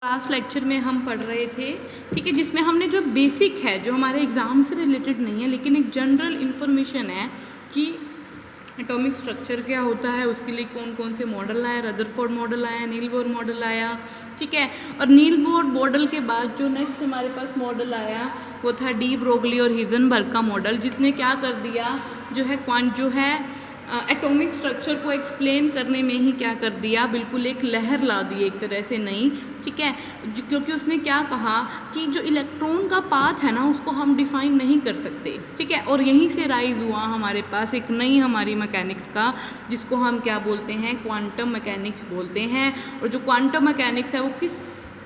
Last lecture में हम पढ़ रहे थे, ठीक है, जिसमें हमने जो बेसिक है, जो हमारे एग्ज़ाम से रिलेटेड नहीं है लेकिन एक जनरल इन्फॉर्मेशन है कि एटॉमिक स्ट्रक्चर क्या होता है, उसके लिए कौन कौन से मॉडल आया, रदरफोर्ड मॉडल आया, नील बोर मॉडल आया, ठीक है। और नील बोर मॉडल के बाद जो नेक्स्ट हमारे पास मॉडल आया वो था डी ब्रोगली और हिजनबर्ग का मॉडल, जिसने क्या कर दिया, जो है एटॉमिक स्ट्रक्चर को एक्सप्लेन करने में ही क्या कर दिया, बिल्कुल एक लहर ला दी एक तरह से नई, ठीक है। क्योंकि उसने क्या कहा कि जो इलेक्ट्रॉन का पाथ है ना उसको हम डिफाइन नहीं कर सकते, ठीक है। और यहीं से राइज हुआ हमारे पास एक नई हमारी मैकेनिक्स का, जिसको हम क्या बोलते हैं, क्वांटम मैकेनिक्स बोलते हैं। और जो क्वांटम मैकेनिक्स है वो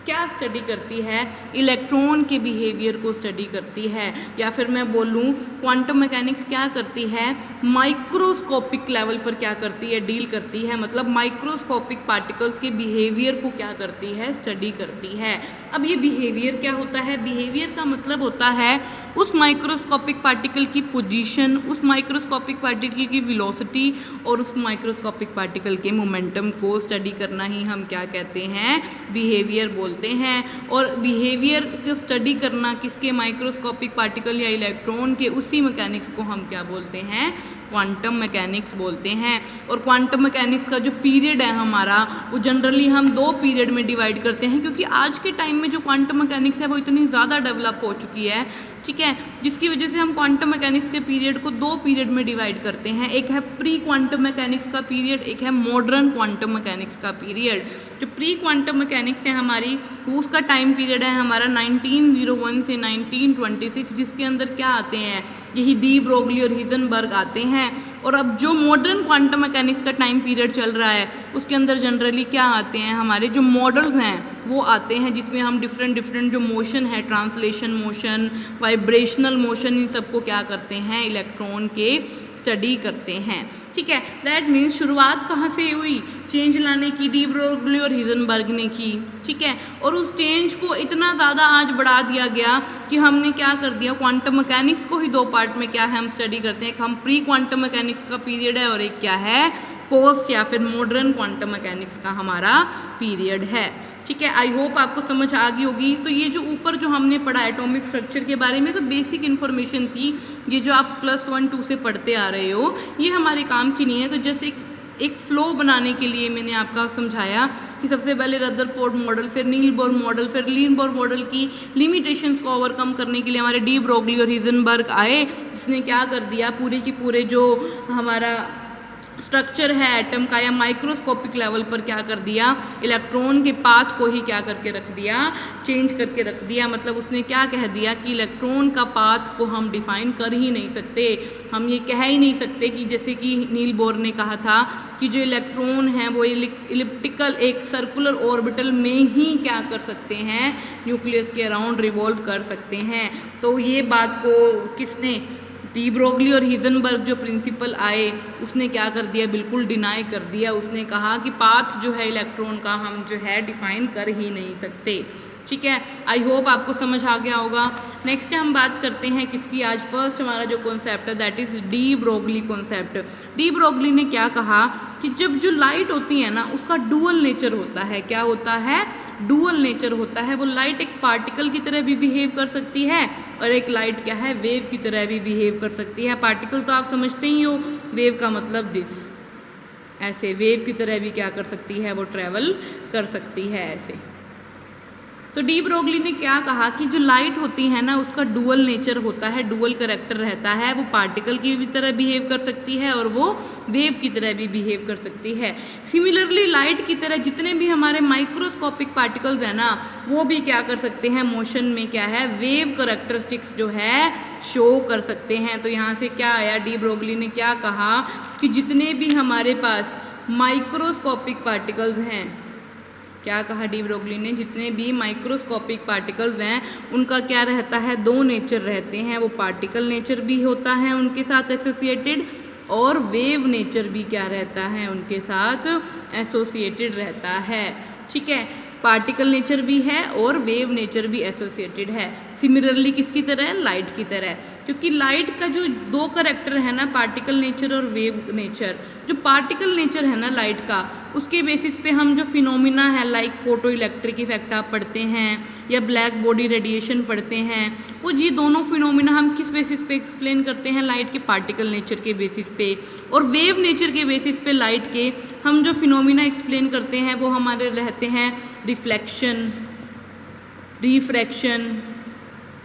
क्या स्टडी करती है, इलेक्ट्रॉन के बिहेवियर को स्टडी करती है, या फिर मैं बोलूँ क्वांटम मैकेनिक्स क्या करती है, माइक्रोस्कोपिक लेवल पर क्या करती है, डील करती है, मतलब माइक्रोस्कोपिक पार्टिकल्स के बिहेवियर को क्या करती है, स्टडी करती है। अब ये बिहेवियर क्या होता है, बिहेवियर का मतलब होता है उस माइक्रोस्कोपिक पार्टिकल की पोजीशन, उस माइक्रोस्कोपिक पार्टिकल की वेलोसिटी और उस माइक्रोस्कोपिक पार्टिकल के मोमेंटम को स्टडी करना ही हम क्या कहते हैं, बिहेवियर बोलते हैं। और बिहेवियर को स्टडी करना किसके, माइक्रोस्कोपिक पार्टिकल या इलेक्ट्रॉन के, उसी मैकेनिक्स को हम क्या बोलते हैं, क्वांटम मैकेनिक्स बोलते हैं। और क्वांटम मैकेनिक्स का जो पीरियड है हमारा, वो जनरली हम 2 पीरियड में डिवाइड करते हैं, क्योंकि आज के टाइम में जो क्वांटम मैकेनिक्स है वो इतनी ज़्यादा डेवलप हो चुकी है, ठीक है, जिसकी वजह से हम क्वांटम मैकेनिक्स के पीरियड को 2 पीरियड में डिवाइड करते हैं। एक है प्री क्वांटम मैकेनिक्स का पीरियड, एक है मॉडर्न क्वांटम मैकेनिक्स का पीरियड। जो प्री क्वांटम मैकेनिक्स है हमारी, उसका टाइम पीरियड है हमारा 1901 से 1926, जिसके अंदर क्या आते हैं, यही डी ब्रोगली और हिजनबर्ग आते हैं। और अब जो मॉडर्न क्वांटम मैकेनिक्स का टाइम पीरियड चल रहा है उसके अंदर जनरली क्या आते हैं, हमारे जो मॉडल्स हैं वो आते हैं, जिसमें हम डिफरेंट जो मोशन है, ट्रांसलेशन मोशन, वाइब्रेशनल मोशन, इन सबको क्या करते हैं, इलेक्ट्रॉन के स्टडी करते हैं, ठीक है। दैट मीन्स शुरुआत कहाँ से हुई, चेंज लाने की डी ब्रोगली और हिजनबर्ग ने की, ठीक है। और उस चेंज को इतना ज़्यादा आज बढ़ा दिया गया कि हमने क्या कर दिया, क्वांटम मैकेनिक्स को ही 2 पार्ट में क्या है हम स्टडी करते हैं। एक हम प्री क्वांटम मैकेनिक्स का पीरियड है और एक क्या है, पोस्ट या फिर मॉडर्न क्वांटम मैकेनिक्स का हमारा पीरियड है, ठीक है। आई होप आपको समझ आ गई होगी। तो ये जो ऊपर जो हमने पढ़ा एटॉमिक स्ट्रक्चर के बारे में, तो बेसिक इन्फॉर्मेशन थी, ये जो आप +1 2 से पढ़ते आ रहे हो, ये हमारे काम की नहीं है। तो जैसे एक फ्लो बनाने के लिए मैंने आपका समझाया कि सबसे पहले रदरफोर्ड मॉडल, फिर नील बोर मॉडल, फिर लीन बोर मॉडल की लिमिटेशंस को ओवरकम करने के लिए हमारे डी ब्रोगली और हिजनबर्ग आए, जिसने क्या कर दिया, पूरे के पूरे जो हमारा स्ट्रक्चर है एटम का या माइक्रोस्कोपिक लेवल पर क्या कर दिया, इलेक्ट्रॉन के पाथ को ही क्या करके रख दिया, चेंज करके रख दिया। मतलब उसने क्या कह दिया कि इलेक्ट्रॉन का पाथ को हम डिफाइन कर ही नहीं सकते, हम ये कह ही नहीं सकते कि जैसे कि नील बोर ने कहा था कि जो इलेक्ट्रॉन है वो इलिप्टिकल एक सर्कुलर ऑर्बिटल में ही क्या कर सकते हैं, न्यूक्लियस के अराउंड रिवॉल्व कर सकते हैं। तो ये बात को किसने, डी ब्रोगली और हिजनबर्ग जो प्रिंसिपल आए, उसने क्या कर दिया, बिल्कुल डिनाई कर दिया। उसने कहा कि पाथ जो है इलेक्ट्रॉन का हम जो है डिफाइन कर ही नहीं सकते, ठीक है। आई होप आपको समझ आ गया होगा। नेक्स्ट हम बात करते हैं किसकी, आज फर्स्ट हमारा जो कॉन्सेप्ट है that is de Broglie concept. De Broglie ने क्या कहा कि जब जो लाइट होती है ना उसका डुअल नेचर होता है, क्या होता है, डुअल नेचर होता है। वो लाइट एक पार्टिकल की तरह भी बिहेव कर सकती है और एक लाइट क्या है, वेव की तरह भी बिहेव कर सकती है। पार्टिकल तो आप समझते ही हो, वेव का मतलब दिस, ऐसे वेव की तरह भी क्या कर सकती है, वो ट्रेवल कर सकती है ऐसे। तो डी ब्रोगली ने क्या कहा कि जो लाइट होती है ना उसका डुअल नेचर होता है, डुअल कैरेक्टर रहता है। वो पार्टिकल की भी तरह बिहेव कर सकती है और वो वेव की तरह भी बिहेव कर सकती है। सिमिलरली लाइट की तरह जितने भी हमारे माइक्रोस्कोपिक पार्टिकल्स हैं ना वो भी क्या कर सकते हैं, मोशन में क्या है, वेव कैरेक्टरिस्टिक्स जो है शो कर सकते हैं। तो यहाँ से क्या आया, डी ब्रोगली ने क्या कहा कि जितने भी हमारे पास माइक्रोस्कोपिक पार्टिकल्स हैं, क्या कहा डी ब्रोगली ने, जितने भी माइक्रोस्कोपिक पार्टिकल्स हैं उनका क्या रहता है, 2 नेचर रहते हैं। वो पार्टिकल नेचर भी होता है उनके साथ एसोसिएटेड, और वेव नेचर भी क्या रहता है, उनके साथ एसोसिएटेड रहता है, ठीक है। पार्टिकल नेचर भी है और वेव नेचर भी एसोसिएटेड है। सिमिलरली किसकी तरह है, लाइट की तरह, क्योंकि लाइट का जो दो करैक्टर है ना, पार्टिकल नेचर और वेव नेचर। जो पार्टिकल नेचर है ना लाइट का, उसके बेसिस पे हम जो फिनोमिना है लाइक फोटो इलेक्ट्रिक इफेक्ट आप पढ़ते हैं या ब्लैक बॉडी रेडिएशन पढ़ते हैं, वो ये दोनों फिनोमिना हम किस बेसिस पे एक्सप्लेन करते हैं, लाइट के पार्टिकल नेचर के बेसिस पे। और वेव नेचर के बेसिस पे लाइट के हम जो फिनोमिना एक्सप्लेन करते हैं वो हमारे रहते हैं रिफ्लेक्शन, रिफ्रैक्शन,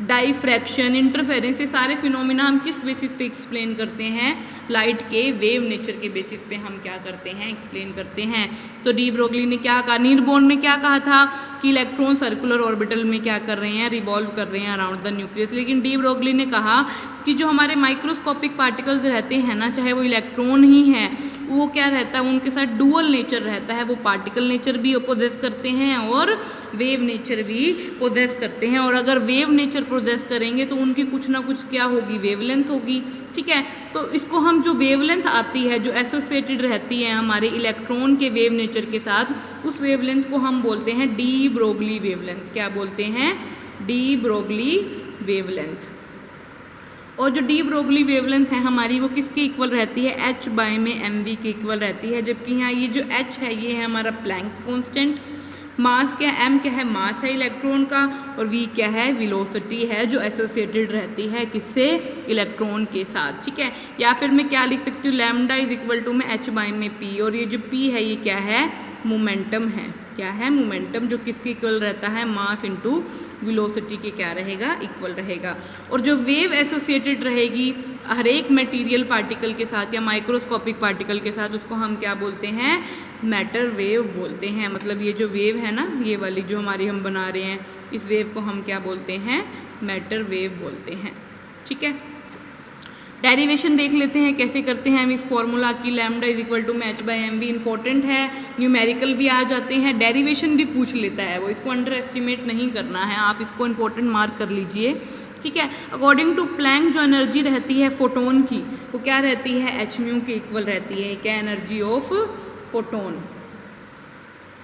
डाइफ्रैक्शन, इंटरफेरेंस। ये सारे फिनोमिना हम किस बेसिस पे एक्सप्लेन करते हैं, लाइट के वेव नेचर के बेसिस पे हम क्या करते हैं, एक्सप्लेन करते हैं। तो डी ब्रोगली ने क्या कहा, नील बोर्न में क्या कहा था कि इलेक्ट्रॉन सर्कुलर ऑर्बिटल में क्या कर रहे हैं, रिवॉल्व कर रहे हैं अराउंड द न्यूक्लियस। लेकिन डी ब्रोगली ने कहा कि जो हमारे माइक्रोस्कोपिक पार्टिकल्स रहते हैं ना, चाहे वो इलेक्ट्रॉन ही हैं, वो क्या रहता है, उनके साथ डुअल नेचर रहता है, वो पार्टिकल नेचर भी पोजेस करते हैं और वेव नेचर भी पोजेस करते हैं। और अगर वेव नेचर पोजेस करेंगे तो उनकी कुछ ना कुछ क्या होगी, वेवलेंथ होगी। ठीक है, तो इसको हम जो वेवलेंथ आती है, जो एसोसिएटेड रहती है हमारे इलेक्ट्रॉन के वेव नेचर के साथ, उस वेवलेंथ को हम बोलते हैं डी ब्रोगली वेवलेंथ। क्या बोलते हैं, डी ब्रोगली वेवलेंथ। और जो डी ब्रोगली वेवलेंथ है हमारी, वो किसके इक्वल रहती है, h बाय में mv के इक्वल रहती है। जबकि यहाँ ये जो h है ये है हमारा प्लैंक कांस्टेंट, मास क्या है, m क्या है, मास है इलेक्ट्रॉन का, और v क्या है, वेलोसिटी है जो एसोसिएटेड रहती है किससे, इलेक्ट्रॉन के साथ। ठीक है, या फिर मैं क्या लिख सकती हूँ, लैम्डा इज इक्वल टू में h बाय में p, और ये जो p है ये क्या है, मोमेंटम है। क्या है, मोमेंटम, जो किसके इक्वल रहता है, मास इनटू वेलोसिटी के क्या रहेगा, इक्वल रहेगा। और जो वेव एसोसिएटेड रहेगी हर एक मटेरियल पार्टिकल के साथ या माइक्रोस्कोपिक पार्टिकल के साथ, उसको हम क्या बोलते हैं, मैटर वेव बोलते हैं। मतलब ये जो वेव है ना, ये वाली जो हमारी हम बना रहे हैं, इस वेव को हम क्या बोलते हैं, मैटर वेव बोलते हैं। ठीक है, डेरिवेशन देख लेते हैं कैसे करते हैं हम इस फॉर्मूला की, lambda is equal to h by M V. Important है, न्यूमेरिकल भी आ जाते हैं, डेरिवेशन भी पूछ लेता है वो, इसको अंडर एस्टिमेट नहीं करना है, आप इसको इंपॉर्टेंट मार्क कर लीजिए। ठीक है, अकॉर्डिंग टू प्लैंक जो एनर्जी रहती है फोटोन की, वो क्या रहती है, h म्यू के इक्वल रहती है। क्या, एनर्जी ऑफ फोटोन।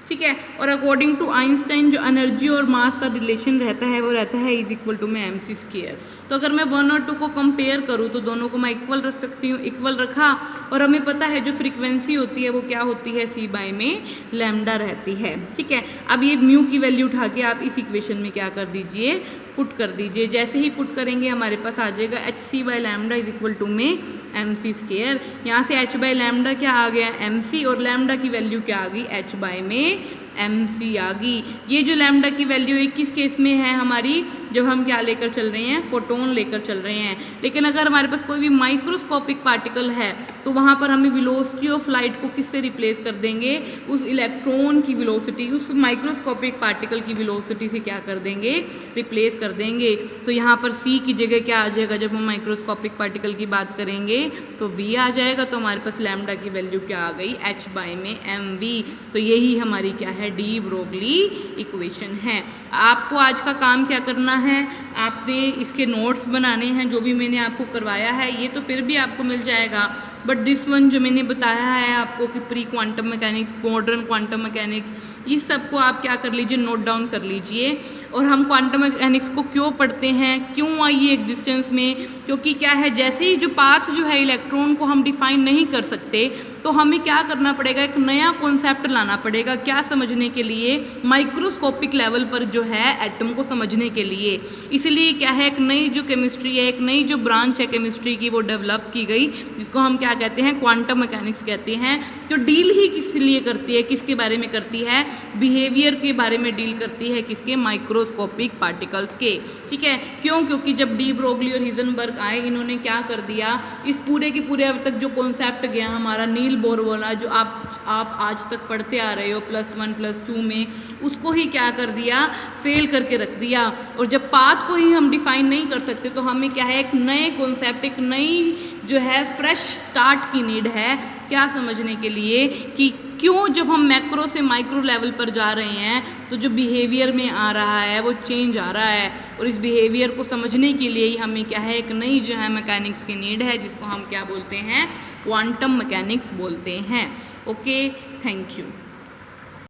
ठीक है, और अकॉर्डिंग टू आइंस्टाइन जो एनर्जी और मास का रिलेशन रहता है वो रहता है इज इक्वल टू में mc स्क्वायर। तो अगर मैं 1 और 2 को कंपेयर करूँ तो दोनों को मैं इक्वल रख सकती हूँ, इक्वल रखा, और हमें पता है जो फ्रीक्वेंसी होती है वो क्या होती है, c बाय में लैम्डा रहती है। ठीक है, अब ये म्यू की वैल्यू उठा के आप इस इक्वेशन में क्या कर दीजिए, पुट कर दीजिए। जैसे ही पुट करेंगे हमारे पास आ जाएगा H C by lambda is equal to में एम सी स्क्वायर। यहाँ से एच बाई लैम्डा क्या आ गया, एम सी, और लैम्डा की वैल्यू क्या आ गई, एच बाई में एम सी आ गई। ये जो लैम्डा की वैल्यू है किस केस में है हमारी, जब हम क्या लेकर चल रहे हैं, फोटोन लेकर चल रहे हैं। लेकिन अगर हमारे पास कोई भी माइक्रोस्कोपिक पार्टिकल है तो वहाँ पर हमें वेलोसिटी ऑफ लाइट को किससे रिप्लेस कर देंगे, उस इलेक्ट्रॉन की वेलोसिटी, उस माइक्रोस्कोपिक पार्टिकल की वेलोसिटी से क्या कर देंगे, रिप्लेस कर देंगे। तो यहाँ पर c की जगह क्या आ जाएगा, जब हम माइक्रोस्कोपिक पार्टिकल की बात करेंगे तो v आ जाएगा। तो हमारे पास लैम्डा की वैल्यू क्या आ गई, h बाई में एम वी। तो यही हमारी क्या है, डी ब्रोगली इक्वेशन है। आपको आज का काम क्या करना है, आपने इसके नोट्स बनाने हैं, जो भी मैंने आपको करवाया है ये तो फिर भी आपको मिल जाएगा, बट दिस वन जो मैंने बताया है आपको कि pre quantum mechanics, modern quantum mechanics, ये सबको आप क्या कर लीजिए, नोट डाउन कर लीजिए। और हम क्वांटम मैकेनिक्स को क्यों पढ़ते हैं, क्यों आई ये एग्जिस्टेंस में, क्योंकि क्या है, जैसे ही जो पाथ जो है इलेक्ट्रॉन को हम डिफाइन नहीं कर सकते तो हमें क्या करना पड़ेगा, एक नया कॉन्सेप्ट लाना पड़ेगा। क्या समझने के लिए, माइक्रोस्कोपिक लेवल पर जो है एटम को समझने के लिए। इसलिए क्या है, एक नई जो केमिस्ट्री है, एक नई जो ब्रांच है केमिस्ट्री की, वो डेवलप की गई, जिसको हम क्या कहते हैं, क्वांटम मैकेनिक्स कहते हैं। जो डील ही किस लिए करती है, किसके बारे में करती है, बिहेवियर के बारे में डील करती है, किसके, माइक्रोस्कोपिक पार्टिकल्स के। ठीक है, क्यों, क्योंकि जब डी ब्रोगली और हिजनबर्ग आए, इन्होंने क्या कर दिया, इस पूरे के पूरे अब तक जो कॉन्सेप्ट गया हमारा नील बोर वाला, जो आप आज तक पढ़ते आ रहे हो +1 +2 में, उसको ही क्या कर दिया, फेल करके रख दिया। और जब पाथ को ही हम डिफाइन नहीं कर सकते तो हमें क्या है, एक नए कॉन्सेप्ट, एक नई जो है फ्रेश स्टार्ट की नीड है, क्या समझने के लिए कि क्यों जब हम मैक्रो से माइक्रो लेवल पर जा रहे हैं तो जो बिहेवियर में आ रहा है वो चेंज आ रहा है। और इस बिहेवियर को समझने के लिए ही हमें क्या है, एक नई जो है मैकेनिक्स की नीड है, जिसको हम क्या बोलते हैं, क्वांटम मैकेनिक्स बोलते हैं। Okay, thank you.